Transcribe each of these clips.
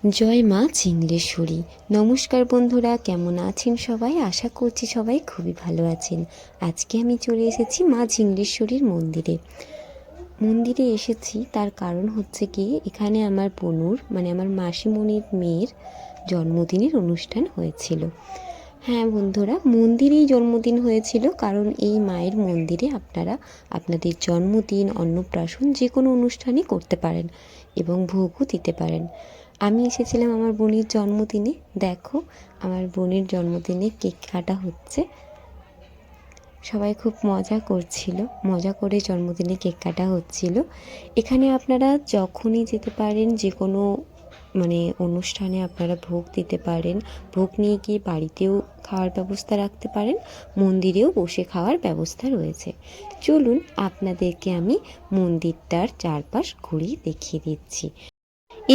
জয় মা চিংড়েশ্বরী। নমস্কার বন্ধুরা, কেমন আছেন সবাই? আশা করছি সবাই খুবই ভালো আছেন। আজকে আমি চলে এসেছি মা চিংড়েশ্বরীর মন্দিরে এসেছি। তার কারণ হচ্ছে কি, এখানে আমার বনুর আমার মাসিমণির মেয়ের জন্মদিনের অনুষ্ঠান হয়েছিল। হ্যাঁ বন্ধুরা, মন্দিরেই জন্মদিন হয়েছিল, কারণ এই মায়ের মন্দিরে আপনারা আপনাদের জন্মদিন, অন্নপ্রাশন যে কোনো অনুষ্ঠানই করতে পারেন এবং ভোগও দিতে পারেন। আমি এসেছিলাম আমার বোনের জন্মদিনে। দেখো, আমার বোনের জন্মদিনে কেক কাটা হচ্ছে। সবাই খুব মজা করছিল, মজা করে জন্মদিনে কেক কাটা হচ্ছিল। এখানে আপনারা যখনই যেতে পারেন, যে কোনো অনুষ্ঠানে আপনারা ভোগ দিতে পারেন। ভোগ নিয়ে গিয়ে বাড়িতেও খাওয়ার ব্যবস্থা রাখতে পারেন, মন্দিরেও বসে খাওয়ার ব্যবস্থা রয়েছে। চলুন আপনাদেরকে আমি মন্দিরটার চারপাশ ঘুরিয়ে দেখিয়ে দিচ্ছি।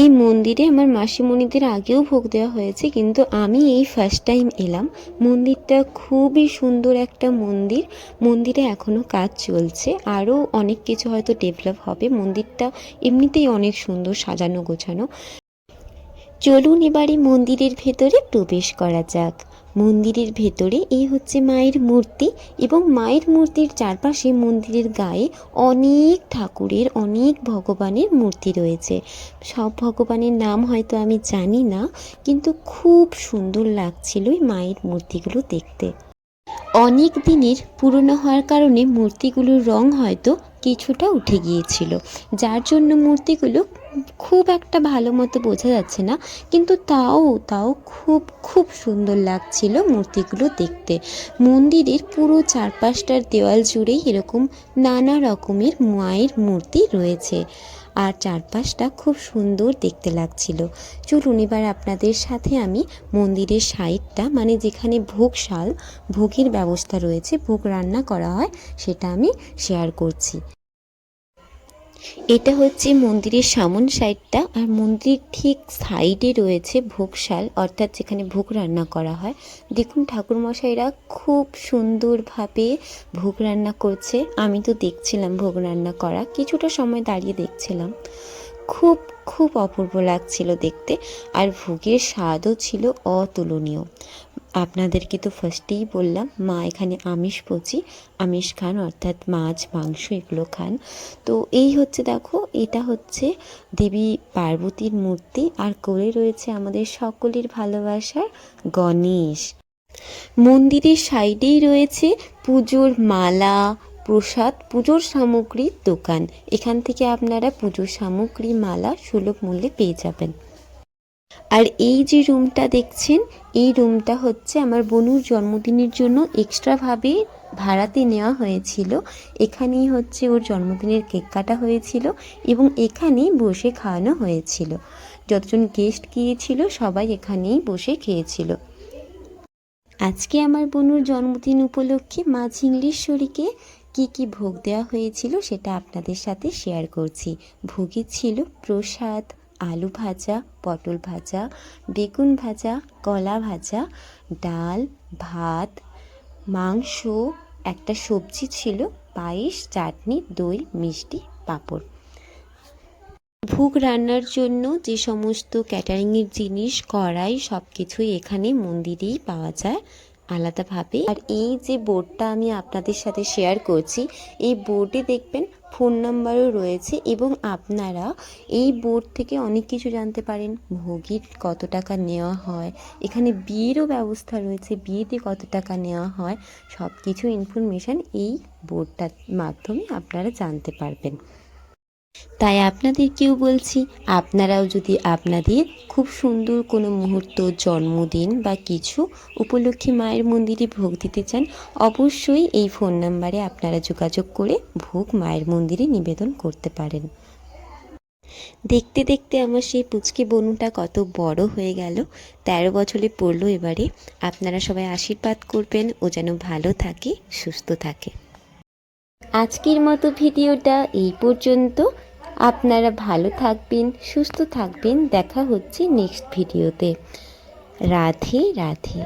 এই মন্দিরে আমার মাসিমণিদের আগেও ভোগ দেওয়া হয়েছে, কিন্তু আমি এই ফার্স্ট টাইম এলাম। মন্দিরটা খুবই সুন্দর একটা মন্দির। মন্দিরে এখনও কাজ চলছে, আরও অনেক কিছু হয়তো ডেভেলপ হবে। মন্দিরটা এমনিতেই অনেক সুন্দর সাজানো গোছানো। চলুন এবারে মন্দিরের ভেতরে প্রবেশ করা যাক। মন্দিরের ভেতরে এই হচ্ছে মায়ের মূর্তি, এবং মায়ের মূর্তির চারপাশে মন্দিরের গায়ে অনেক ঠাকুরের, অনেক ভগবানের মূর্তি রয়েছে। সব ভগবানের নাম হয়তো আমি জানি না, কিন্তু খুব সুন্দর লাগছিল এই মায়ের মূর্তিগুলো দেখতে। অনেক দিনের পুরনো হওয়ার কারণে মূর্তিগুলোর রং হয়তো কিছুটা উঠে গিয়েছিল, যার জন্য মূর্তিগুলো খুব একটা ভালো মতো বোঝা যাচ্ছে না, কিন্তু তাও খুব খুব সুন্দর লাগছিল মূর্তিগুলো দেখতে। মন্দিরের পুরো চারপাশটার দেওয়াল জুড়েই এরকম নানা রকমের মায়ের মূর্তি রয়েছে, আর চারপাশটা খুব সুন্দর দেখতে লাগছিল। চলুন এবার আপনাদের সাথে আমি মন্দিরের সাইডটা, যেখানে ভোগের ব্যবস্থা রয়েছে, ভোগ রান্না করা হয়, সেটা আমি শেয়ার করছি। এটা হচ্ছে মন্দিরের সামন সাইডটা, আর মন্দির ঠিক সাইডে রয়েছে ভোগশাল, অর্থাৎ যেখানে ভোগ রান্না করা হয়। দেখুন ঠাকুরমশাইরা খুব সুন্দরভাবে ভোগ রান্না করছে। আমি তো দেখছিলাম ভোগ রান্না করা, কিছুটা সময় দাঁড়িয়ে দেখছিলাম। খুব খুব অপূর্ব লাগছিল দেখতে, আর ভোগের স্বাদও ছিল অতুলনীয়। আপনাদেরকে তো ফার্স্টেই বললাম, মা এখানে আমিষ খান, অর্থাৎ মাছ মাংস এগুলো খান। তো এই হচ্ছে, দেখো, এটা হচ্ছে দেবী পার্বতীর মূর্তি, আর কোলে রয়েছে আমাদের সকলের ভালোবাসার গণেশ। মন্দিরের সাইডেই রয়েছে পুজোর মালা, প্রসাদ, পুজোর সামগ্রীর দোকান। এখান থেকে আপনারা পুজোর সামগ্রী, মালা সুলভ মূল্যে পেয়ে যাবেন। আর এই যে রুমটা দেখছেন, এই রুমটা হচ্ছে আমার বনুর জন্মদিনের জন্য এক্সট্রাভাবে ভাড়াতে নেওয়া হয়েছিল। এখানেই হচ্ছে ওর জন্মদিনের কেক কাটা হয়েছিল, এবং এখানেই বসে খাওয়ানো হয়েছিল। যতজন গেস্ট গিয়েছিল সবাই এখানেই বসে খেয়েছিল। আজকে আমার বনুর জন্মদিন উপলক্ষে মা চিংড়েশ্বরীকে কি ভোগ দেওয়া হয়েছিল সেটা আপনাদের সাথে শেয়ার করছি। ভোগে ছিল প্রসাদ, আলু ভাজা, পটল ভাজা, বেগুন ভাজা, কলা ভাজা, ডাল, ভাত, মাংস, একটা সবজি ছিল, পায়েস, চাটনি, দই, মিষ্টি, পাঁপড়। ভোগ রান্নার জন্য যে সমস্ত ক্যাটারিংয়ের জিনিস, কড়াই, সব কিছুই এখানে মন্দিরেই পাওয়া যায় আলাদাভাবে। আর এই যে বোর্ডটা আমি আপনাদের সাথে শেয়ার করছি, এই বোর্ডে দেখবেন ফোন নাম্বারও রয়েছে, এবং আপনারা এই বোর্ড থেকে অনেক কিছু জানতে পারেন। ভোগের কত টাকা নেওয়া হয়, এখানে বিয়েরও ব্যবস্থা রয়েছে, বিয়েতে কত টাকা নেওয়া হয়, সব কিছু ইনফরমেশান এই বোর্ডটার মাধ্যমে আপনারা জানতে পারবেন। তাই আপনাদেরকেও বলছি, আপনারাও যদি আপনাদের খুব সুন্দর কোনো মুহূর্ত, জন্মদিন বা কিছু উপলক্ষে মায়ের মন্দিরে ভোগ দিতে চান, অবশ্যই এই ফোন নাম্বারে আপনারা যোগাযোগ করে ভোগ মায়ের মন্দিরে নিবেদন করতে পারেন। দেখতে দেখতে আমার সেই পুচকে বনুটা কত বড় হয়ে গেল, 13 বছরে পড়লো এবারে। আপনারা সবাই আশীর্বাদ করবেন ও যেন ভালো থাকে, সুস্থ থাকে। আজকের মতো ভিডিওটা এই পর্যন্ত। আপনারা ভালো থাকবেন, সুস্থ থাকবেন। দেখা হচ্ছে নেক্সট ভিডিওতে। রাধে রাধে।